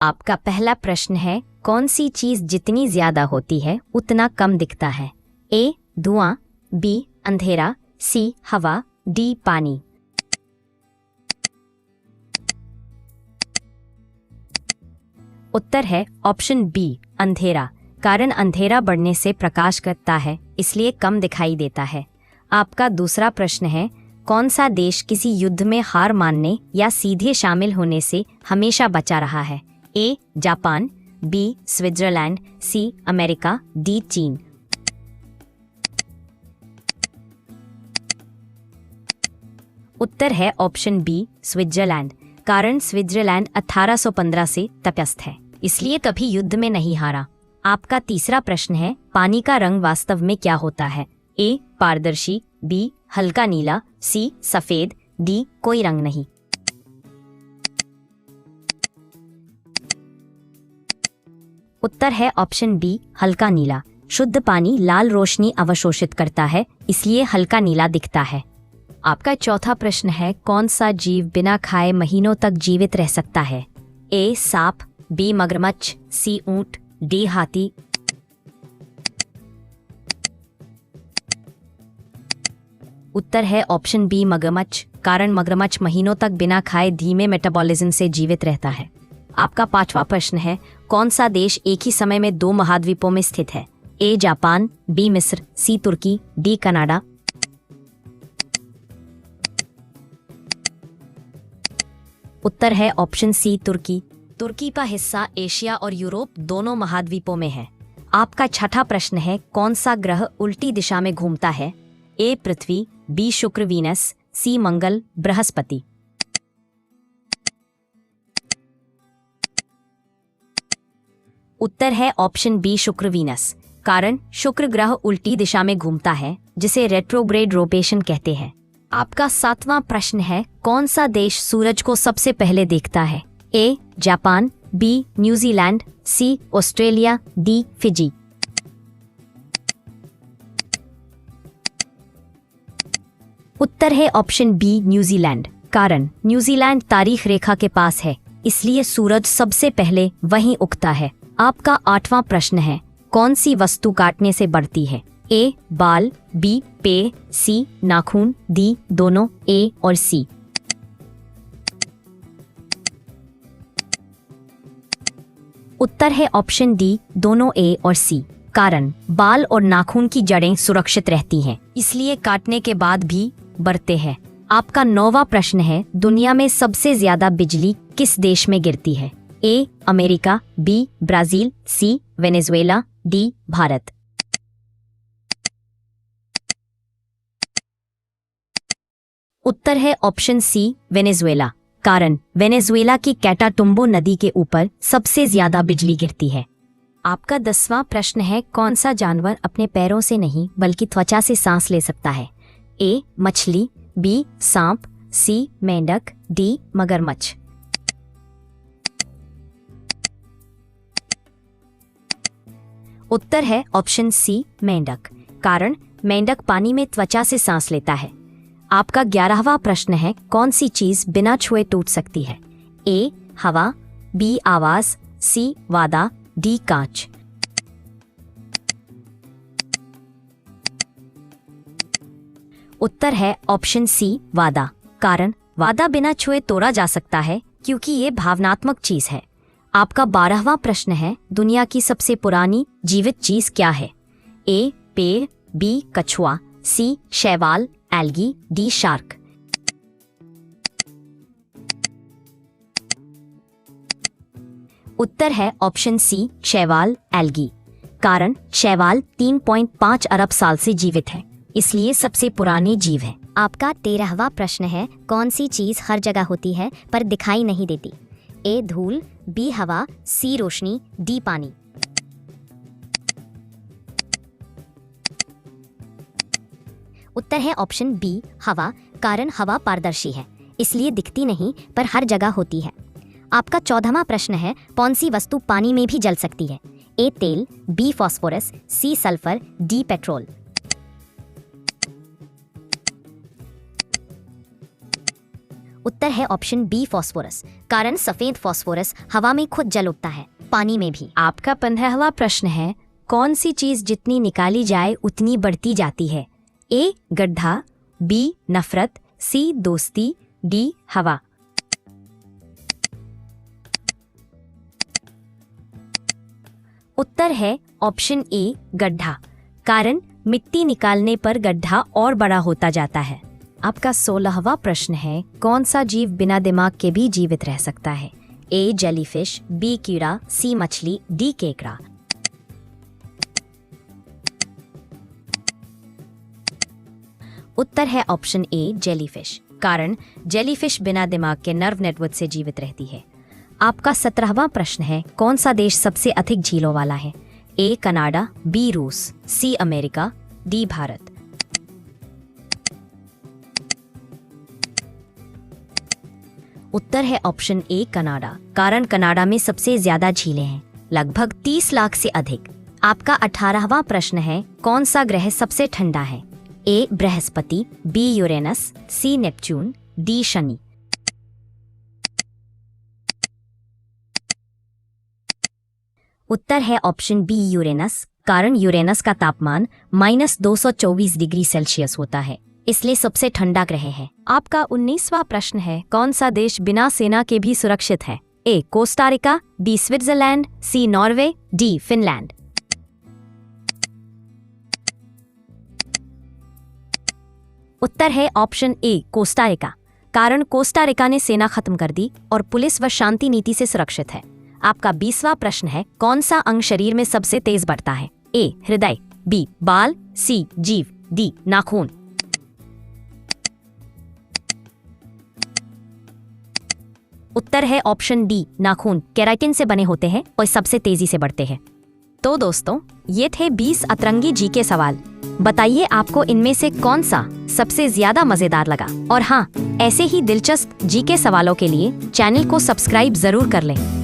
आपका पहला प्रश्न है, कौन सी चीज जितनी ज्यादा होती है उतना कम दिखता है? ए धुआं, बी अंधेरा, सी हवा, डी पानी। उत्तर है ऑप्शन बी अंधेरा। कारण अंधेरा बढ़ने से प्रकाश करता है, इसलिए कम दिखाई देता है। आपका दूसरा प्रश्न है, कौन सा देश किसी युद्ध में हार मानने या सीधे शामिल होने से हमेशा बचा रहा है? A Japan, B Switzerland, C America, D चीन। उत्तर है ऑप्शन बी स्विट्जरलैंड। कारण स्विट्जरलैंड 1815 से तटस्थ है, इसलिए कभी युद्ध में नहीं हारा। आपका तीसरा प्रश्न है, पानी का रंग वास्तव में क्या होता है? ए पारदर्शी, बी हल्का नीला, सी सफेद, डी कोई रंग नहीं। उत्तर है ऑप्शन बी हल्का नीला। शुद्ध पानी लाल रोशनी अवशोषित करता है, इसलिए हल्का नीला दिखता है। आपका चौथा प्रश्न है, कौन सा जीव बिना खाए महीनों तक जीवित रह सकता है? ए सांप, बी मगरमच्छ, सी ऊंट, डी हाथी। उत्तर है ऑप्शन बी मगरमच्छ। कारण मगरमच्छ महीनों तक बिना खाए धीमे मेटाबॉलिज्म से जीवित रहता है। आपका पांचवा प्रश्न है, कौन सा देश एक ही समय में 2 महाद्वीपों में स्थित है? ए जापान, बी मिस्र, सी तुर्की, डी कनाडा। उत्तर है ऑप्शन सी तुर्की। तुर्की का हिस्सा एशिया और यूरोप दोनों महाद्वीपों में है। आपका छठा प्रश्न है, कौन सा ग्रह उल्टी दिशा में घूमता है? ए पृथ्वी, बी शुक्र वीनस, सी मंगल, बृहस्पति। उत्तर है ऑप्शन बी शुक्र वीनस। कारण शुक्र ग्रह उल्टी दिशा में घूमता है, जिसे रेट्रोग्रेड रोटेशन कहते हैं। आपका सातवां प्रश्न है, कौन सा देश सूरज को सबसे पहले देखता है? A Japan, B New Zealand, C Australia, D Fiji. उत्तर है ऑप्शन बी न्यूजीलैंड। कारण न्यूजीलैंड तारीख रेखा के पास है, इसलिए सूरज सबसे पहले वहीं उगता है। आपका आठवां प्रश्न है, कौन सी वस्तु काटने से बढ़ती है? ए बाल, बी पेड़, सी नाखून, डी दोनों, ए और सी। उत्तर है ऑप्शन डी दोनों, ए और सी। कारण बाल और नाखून की जड़ें सुरक्षित रहती हैं, इसलिए काटने के बाद भी बढ़ते हैं। आपका 9वां प्रश्न है, दुनिया में सबसे ज्यादा बिजली किस देश में गिरती है? A America, B Brazil, C Venezuela, D Bharat. उत्तर है ऑप्शन सी वेनेजुएला। कारण वेनेजुएला की कैटाटुम्बो नदी के ऊपर सबसे ज्यादा बिजली गिरती है। आपका 10वां प्रश्न है, कौन सा जानवर अपने पैरों से नहीं बल्कि त्वचा से सांस ले सकता है? ए मछली, बी सांप, सी मेंढक, डी मगरमच्छ। उत्तर है ऑप्शन सी मेंढक। कारण मेंढक पानी में त्वचा से सांस लेता है। आपका 11वां प्रश्न है, कौन सी चीज बिना छुए टूट सकती है? ए हवा, बी आवाज, सी वादा, डी कांच। उत्तर है ऑप्शन सी वादा। कारण वादा बिना छुए तोड़ा जा सकता है, क्योंकि ये भावनात्मक चीज है। आपका 12वां प्रश्न है, दुनिया की सबसे पुरानी जीवित चीज क्या है? ए पेड़, बी कछुआ, सी शैवाल, एल्गी, डी शार्क। उत्तर है ऑप्शन सी शैवाल, एल्गी। कारण शैवाल 3.5 अरब साल से जीवित है, इसलिए सबसे पुरानी जीव है। आपका 13वां प्रश्न है, कौन सी चीज हर जगह होती है पर दिखाई नहीं देती? ए धूल, बी हवा, सी रोशनी, डी पानी। उत्तर है ऑप्शन बी हवा। कारण हवा पारदर्शी है, इसलिए दिखती नहीं पर हर जगह होती है। आपका 14वां प्रश्न है, कौन सी वस्तु पानी में भी जल सकती है? ए तेल, B phosphorus, C sulphur, D petrol. उत्तर है ऑप्शन बी फॉस्फोरस, कारण सफेद फॉस्फोरस हवा में खुद जल उठता है, पानी में भी। आपका 15वां प्रश्न है, कौन सी चीज जितनी निकाली जाए उतनी बढ़ती जाती है? ए गड्ढा, बी नफरत, सी दोस्ती, डी हवा। उत्तर है ऑप्शन ए गड्ढा, कारण मिट्टी निकालने पर गड्ढा और बड़ा होता जाता है। आपका 16वां प्रश्न है, कौन सा जीव बिना दिमाग के भी जीवित रह सकता है? ए जेलीफिश, बी कीड़ा, सी मछली, डी केकड़ा। उत्तर है ऑप्शन ए जेलीफिश, कारण जेलीफिश बिना दिमाग के नर्व नेटवर्क से जीवित रहती है। आपका 17वां प्रश्न है, कौन सा देश सबसे अधिक झीलों वाला है? ए कनाडा, बी रूस, सी अमेरिका, डी भारत। उत्तर है ऑप्शन ए कनाडा, कारण कनाडा में सबसे ज्यादा झीलें हैं, लगभग 30 लाख से अधिक। आपका 18वां प्रश्न है, कौन सा ग्रह सबसे ठंडा है? A Brihaspati, B Uranus, C Neptune, D Shani. उत्तर है ऑप्शन बी यूरेनस, कारण यूरेनस का तापमान -224 डिग्री सेल्सियस होता है, इसलिए सबसे ठंडा ग्रह है। आपका 19वां प्रश्न है, कौन सा देश बिना सेना के भी सुरक्षित है? ए कोस्टारिका, बी स्विट्जरलैंड, सी नॉर्वे, डी फिनलैंड। उत्तर है ऑप्शन ए कोस्टारिका, कारण कोस्टारिका ने सेना खत्म कर दी और पुलिस व शांति नीति से सुरक्षित है। आपका 20वां प्रश्न है, कौन सा अंग शरीर में सबसे तेज बढ़ता है? ए हृदय, बी बाल, सी जीभ, डी नाखून। उत्तर है ऑप्शन डी नाखून, केराटिन से बने होते हैं और सबसे तेजी से बढ़ते हैं। तो दोस्तों, ये थे 20 अतरंगी जीके सवाल। बताइए आपको इनमें से कौन सा सबसे ज्यादा मजेदार लगा? और हाँ, ऐसे ही दिलचस्प जीके सवालों के लिए चैनल को सब्सक्राइब जरूर कर लें।